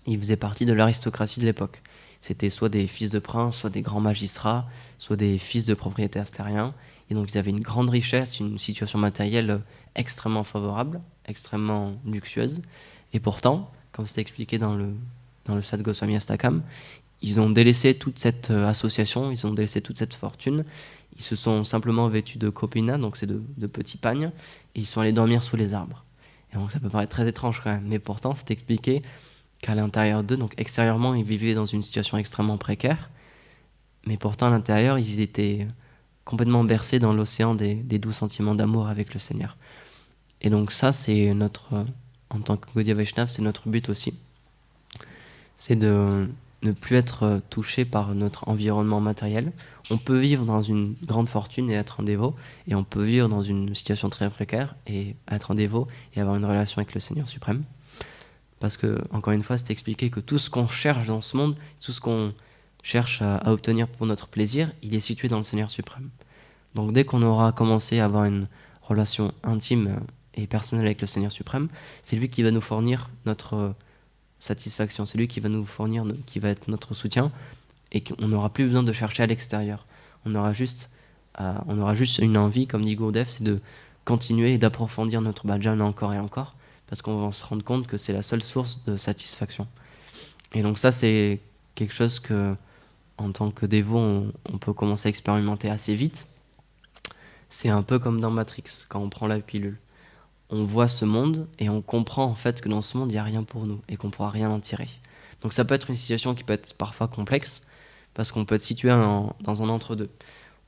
ils faisaient partie de l'aristocratie de l'époque. C'était soit des fils de princes, soit des grands magistrats, soit des fils de propriétaires terriens. Et donc ils avaient une grande richesse, une situation matérielle extrêmement favorable, extrêmement luxueuse. Et pourtant, comme c'est expliqué dans le Sat Goswami Astakam, ils ont délaissé toute cette association, ils ont délaissé toute cette fortune. Ils se sont simplement vêtus de kopina, donc c'est de petits pagnes, et ils sont allés dormir sous les arbres. Et donc ça peut paraître très étrange quand même, mais pourtant c'est expliqué qu'à l'intérieur d'eux, donc extérieurement, ils vivaient dans une situation extrêmement précaire, mais pourtant à l'intérieur, ils étaient complètement bercés dans l'océan des doux sentiments d'amour avec le Seigneur. Et donc ça, c'est en tant que Gaudiya Vaishnava, c'est notre but aussi. C'est de ne plus être touché par notre environnement matériel. On peut vivre dans une grande fortune et être un dévot, et on peut vivre dans une situation très précaire et être un dévot et avoir une relation avec le Seigneur suprême. Parce que, encore une fois, c'est expliqué que tout ce qu'on cherche dans ce monde, tout ce qu'on cherche à obtenir pour notre plaisir, il est situé dans le Seigneur suprême. Donc dès qu'on aura commencé à avoir une relation intime et personnelle avec le Seigneur suprême, c'est lui qui va nous fournir notre satisfaction, c'est lui qui va nous fournir, qui va être notre soutien, et qu'on n'aura plus besoin de chercher à l'extérieur. On aura juste une envie, comme dit Gurdjieff, c'est de continuer et d'approfondir notre bhajan encore et encore, parce qu'on va se rendre compte que c'est la seule source de satisfaction. Et donc ça, c'est quelque chose que, en tant que dévot, on peut commencer à expérimenter assez vite. C'est un peu comme dans Matrix, quand on prend la pilule. On voit ce monde et on comprend en fait que dans ce monde, il n'y a rien pour nous et qu'on ne pourra rien en tirer. Donc ça peut être une situation qui peut être parfois complexe, parce qu'on peut être situé dans un entre-deux.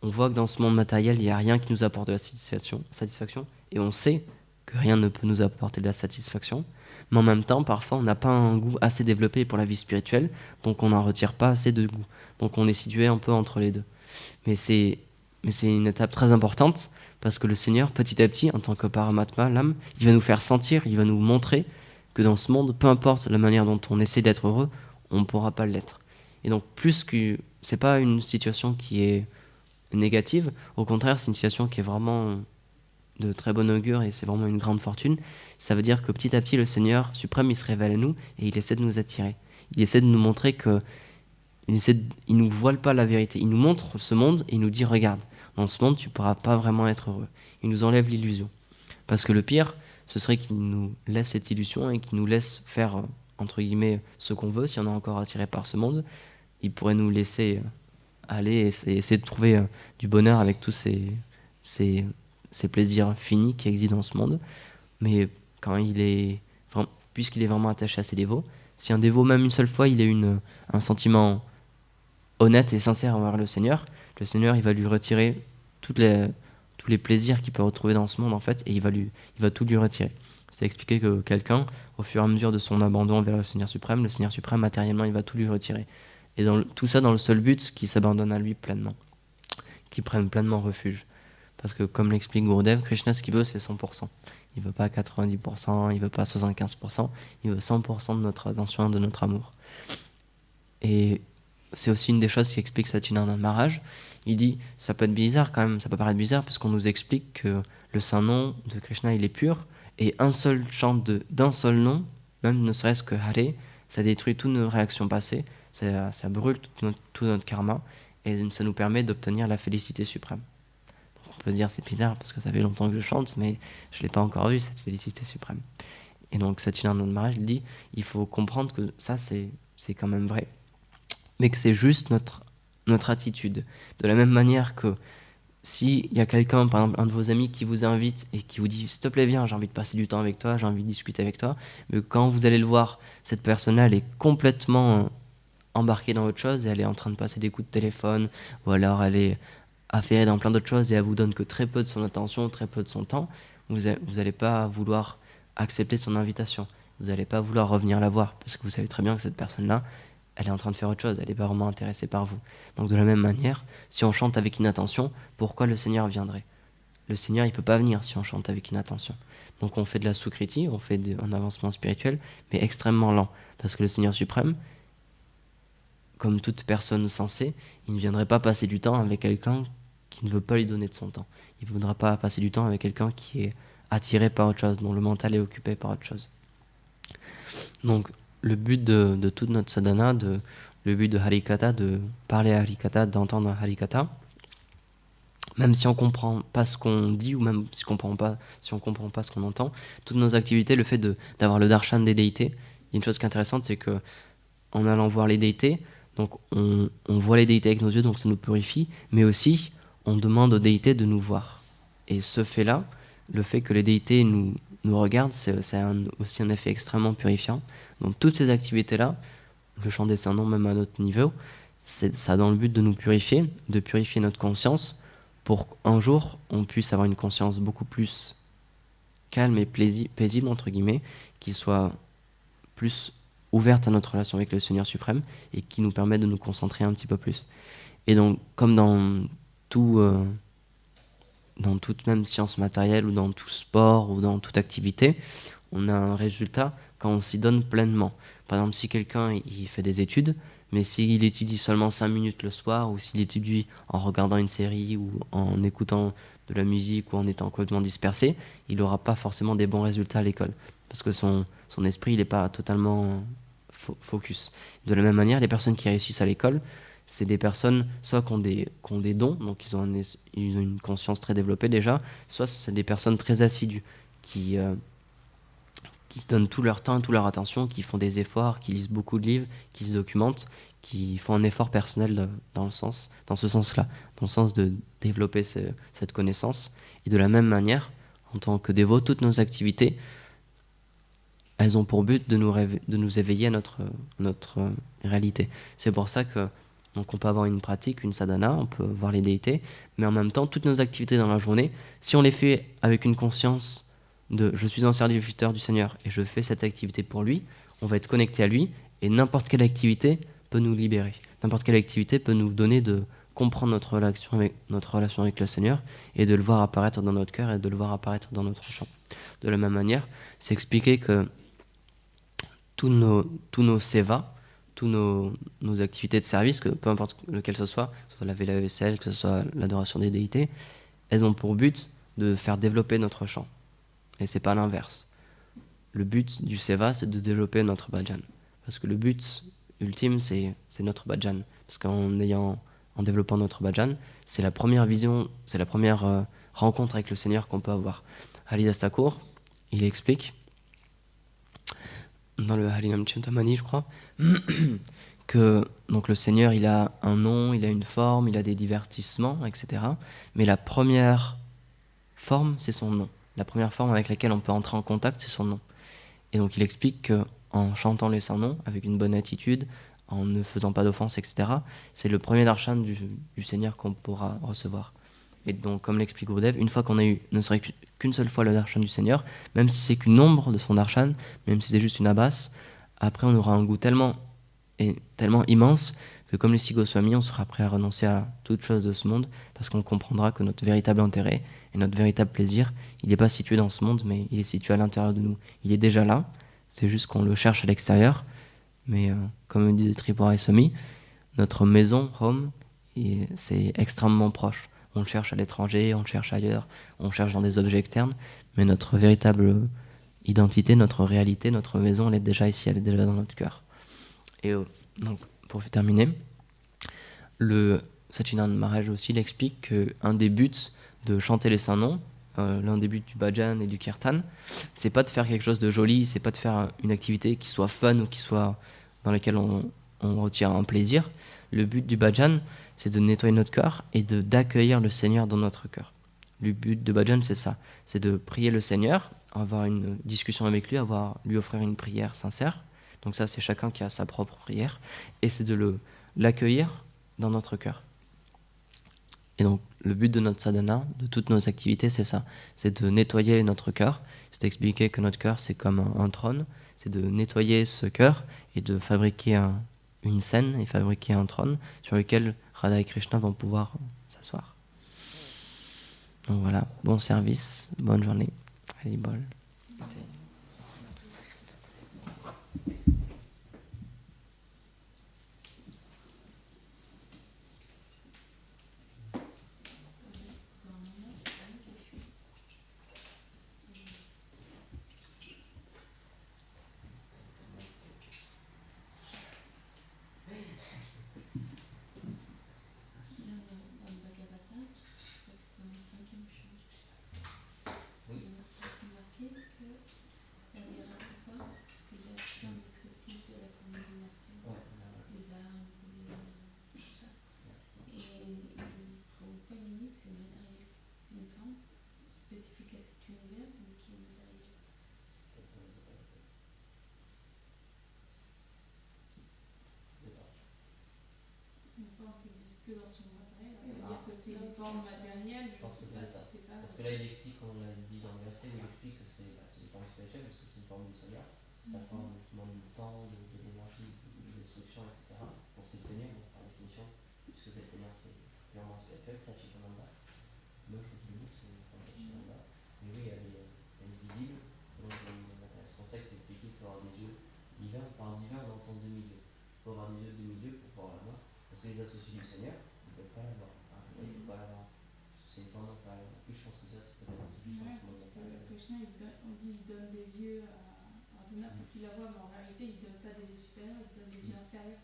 On voit que dans ce monde matériel, il n'y a rien qui nous apporte de la satisfaction, et on sait que rien ne peut nous apporter de la satisfaction, mais en même temps, parfois, on n'a pas un goût assez développé pour la vie spirituelle, donc on n'en retire pas assez de goût. Donc on est situé un peu entre les deux. Mais c'est, mais c'est une étape très importante, parce que le Seigneur, petit à petit, en tant que Paramatma, l'âme, il va nous faire sentir, il va nous montrer que dans ce monde, peu importe la manière dont on essaie d'être heureux, on ne pourra pas l'être. Et donc, plus que c'est pas une situation qui est négative, au contraire, c'est une situation qui est vraiment de très bon augure et c'est vraiment une grande fortune. Ça veut dire que petit à petit, le Seigneur suprême, il se révèle à nous et il essaie de nous attirer. Il essaie de nous montrer que il nous voile pas la vérité. Il nous montre ce monde et il nous dit regarde, dans ce monde, tu pourras pas vraiment être heureux. Il nous enlève l'illusion. Parce que le pire, ce serait qu'il nous laisse cette illusion et qu'il nous laisse faire, entre guillemets, ce qu'on veut. Si on est encore attiré par ce monde, il pourrait nous laisser aller et essayer de trouver du bonheur avec tous ces, ces plaisirs finis qui existent dans ce monde. Mais quand puisqu'il est vraiment attaché à ses dévots, si un dévot, même une seule fois, il a un sentiment honnête et sincère envers le Seigneur, il va lui retirer tous les plaisirs qu'il peut retrouver dans ce monde, en fait, et il va tout lui retirer. C'est expliqué que quelqu'un, au fur et à mesure de son abandon vers le Seigneur suprême, matériellement, il va tout lui retirer. Et tout ça dans le seul but qu'il s'abandonne à lui pleinement, qu'il prenne pleinement refuge. Parce que comme l'explique Gurudev, Krishna, ce qu'il veut, c'est 100%. Il veut pas 90%, il veut pas 75%, il veut 100% de notre attention, de notre amour. Et c'est aussi une des choses qui explique Satyanarayana Maharaj. Il dit, ça peut être bizarre quand même, ça peut paraître bizarre, parce qu'on nous explique que le saint nom de Krishna, il est pur, et un seul chant d'un seul nom, même ne serait-ce que Hare, ça détruit toutes nos réactions passées, ça brûle tout notre karma, et ça nous permet d'obtenir la félicité suprême. Donc on peut se dire, c'est bizarre, parce que ça fait longtemps que je chante, mais je ne l'ai pas encore vu, cette félicité suprême. Et donc Satyanarayana Maharaj, il dit, il faut comprendre que ça, c'est quand même vrai, mais que c'est juste notre attitude. De la même manière que s'il y a quelqu'un, par exemple un de vos amis qui vous invite et qui vous dit « s'il te plaît viens, j'ai envie de passer du temps avec toi, j'ai envie de discuter avec toi », mais quand vous allez le voir, cette personne-là, elle est complètement embarquée dans autre chose et elle est en train de passer des coups de téléphone, ou alors elle est affairée dans plein d'autres choses et elle vous donne que très peu de son attention, très peu de son temps, vous n'allez pas vouloir accepter son invitation. Vous n'allez pas vouloir revenir la voir parce que vous savez très bien que cette personne-là, elle est en train de faire autre chose, elle n'est pas vraiment intéressée par vous. Donc de la même manière, si on chante avec inattention, pourquoi le Seigneur viendrait ? Le Seigneur, il ne peut pas venir si on chante avec inattention. Donc on fait de la sukriti, on fait un avancement spirituel, mais extrêmement lent. Parce que le Seigneur suprême, comme toute personne sensée, il ne viendrait pas passer du temps avec quelqu'un qui ne veut pas lui donner de son temps. Il ne voudra pas passer du temps avec quelqu'un qui est attiré par autre chose, dont le mental est occupé par autre chose. Donc le but de toute notre sadhana, le but de Harikatha, de parler à Harikatha, d'entendre Harikatha, même si on ne comprend pas ce qu'on dit ou même si on ne comprend pas ce qu'on entend, toutes nos activités, le fait d'avoir le darshan des déités, il y a une chose qui est intéressante, c'est que en allant voir les déités, donc on voit les déités avec nos yeux, donc ça nous purifie, mais aussi on demande aux déités de nous voir. Et ce fait-là, le fait que les déités nous regardent, c'est aussi un effet extrêmement purifiant. Donc toutes ces activités-là, le chant des saints noms même à notre niveau, ça a dans le but de nous purifier, de purifier notre conscience, pour qu'un jour on puisse avoir une conscience beaucoup plus calme et paisible, entre guillemets, qui soit plus ouverte à notre relation avec le Seigneur suprême et qui nous permet de nous concentrer un petit peu plus. Et donc, comme dans toute même science matérielle ou dans tout sport ou dans toute activité, on a un résultat quand on s'y donne pleinement. Par exemple, si quelqu'un il fait des études, mais s'il étudie seulement 5 minutes le soir, ou s'il étudie en regardant une série ou en écoutant de la musique ou en étant complètement dispersé, il n'aura pas forcément des bons résultats à l'école. Parce que son esprit il n'est pas totalement focus. De la même manière, les personnes qui réussissent à l'école, c'est des personnes soit qui ont des dons, donc ils ont une conscience très développée déjà, soit c'est des personnes très assidues qui qui donnent tout leur temps, toute leur attention, qui font des efforts, qui lisent beaucoup de livres, qui se documentent, qui font un effort personnel dans ce sens-là, dans le sens de développer cette connaissance. Et de la même manière, en tant que dévots, toutes nos activités, elles ont pour but de nous éveiller à notre réalité. C'est pour ça que donc on peut avoir une pratique, une sadhana, on peut voir les déités, mais en même temps, toutes nos activités dans la journée, si on les fait avec une conscience de je suis un serviteur du Seigneur et je fais cette activité pour lui, on va être connecté à lui et n'importe quelle activité peut nous libérer. N'importe quelle activité peut nous donner de comprendre notre relation avec le Seigneur et de le voir apparaître dans notre cœur et de le voir apparaître dans notre champ. De la même manière, c'est expliquer que tous nos sevas, tous nos activités de service, que peu importe lequel ce soit laver la vaisselle, que ce soit l'adoration des déités, elles ont pour but de faire développer notre chant. Et c'est pas l'inverse. Le but du seva, c'est de développer notre bhajan. Parce que le but ultime, c'est notre bhajan. Parce en développant notre bhajan, c'est la première vision, c'est la première rencontre avec le Seigneur qu'on peut avoir. Haridas Thakur, il explique, dans le Harinam Chintamani, je crois, que donc le Seigneur, il a un nom, il a une forme, il a des divertissements, etc. Mais la première forme, c'est son nom. La première forme avec laquelle on peut entrer en contact, c'est son nom. Et donc il explique qu'en chantant les saints noms, avec une bonne attitude, en ne faisant pas d'offense, etc., c'est le premier darshan du Seigneur qu'on pourra recevoir. Et donc, comme l'explique Gurudev, une fois qu'on a eu ne serait qu'une seule fois le darshan du Seigneur, même si c'est qu'une ombre de son darshan, même si c'est juste une abasse, après on aura un goût tellement immense que comme les six Goswamis, on sera prêt à renoncer à toute chose de ce monde parce qu'on comprendra que notre véritable intérêt et notre véritable plaisir, il n'est pas situé dans ce monde, mais il est situé à l'intérieur de nous. Il est déjà là, c'est juste qu'on le cherche à l'extérieur, mais comme disait Tripura Swami, notre maison, home, c'est extrêmement proche. On le cherche à l'étranger, on le cherche ailleurs, on le cherche dans des objets externes, mais notre véritable identité, notre réalité, notre maison, elle est déjà ici, elle est déjà dans notre cœur. Et donc, pour terminer, le Satchidananda Maharaj aussi il explique qu'un des buts de chanter les saints noms, l'un des buts du bhajan et du kirtan, c'est pas de faire quelque chose de joli, c'est pas de faire une activité qui soit fun ou qui soit dans laquelle on retire un plaisir. Le but du bhajan, c'est de nettoyer notre cœur et d'accueillir le Seigneur dans notre cœur. Le but de bhajan, c'est ça, c'est de prier le Seigneur, avoir une discussion avec lui, lui offrir une prière sincère. Donc ça, c'est chacun qui a sa propre prière, et c'est de l'accueillir dans notre cœur. Et donc, le but de notre sadhana, de toutes nos activités, c'est ça. C'est de nettoyer notre cœur. C'est d'expliquer que notre cœur, c'est comme un trône. C'est de nettoyer ce cœur et de fabriquer une scène et fabriquer un trône sur lequel Radha et Krishna vont pouvoir s'asseoir. Donc voilà, bon service, bonne journée. Allez, bol. Que dans son matériel, dire que c'est une forme matérielle, je sais pas si c'est pas... Parce que là, il explique, on l'a dit dans le verset, où il explique que c'est une forme spirituelle, parce que c'est une forme du Seigneur, c'est sa forme justement du temps, de l'énergie, de destruction, etc. Donc c'est le Seigneur, donc, par définition, puisque c'est le Seigneur, c'est purement spirituel, c'est Satchitananda. Moi, je trouve que le bout, c'est une forme de Satchitananda. Mais oui, elle est visible, donc c'est pour ça que c'est expliqué qu'il faut avoir des yeux divins. Par divin, on entend deux milieux. Il faut avoir des yeux de milieu pour pouvoir la voir. Parce que les associés du Seigneur, ils ne peuvent pas l'avoir. Il ne faut pas l'avoir. C'est une forme d'inférieure. En plus, je pense que ça, c'est peut-être un peu plus parce que Krishna, on dit qu'il donne des yeux à Arjuna pour qu'il la voie, mais en réalité, il ne donne pas des yeux supérieurs, il donne des yeux inférieurs.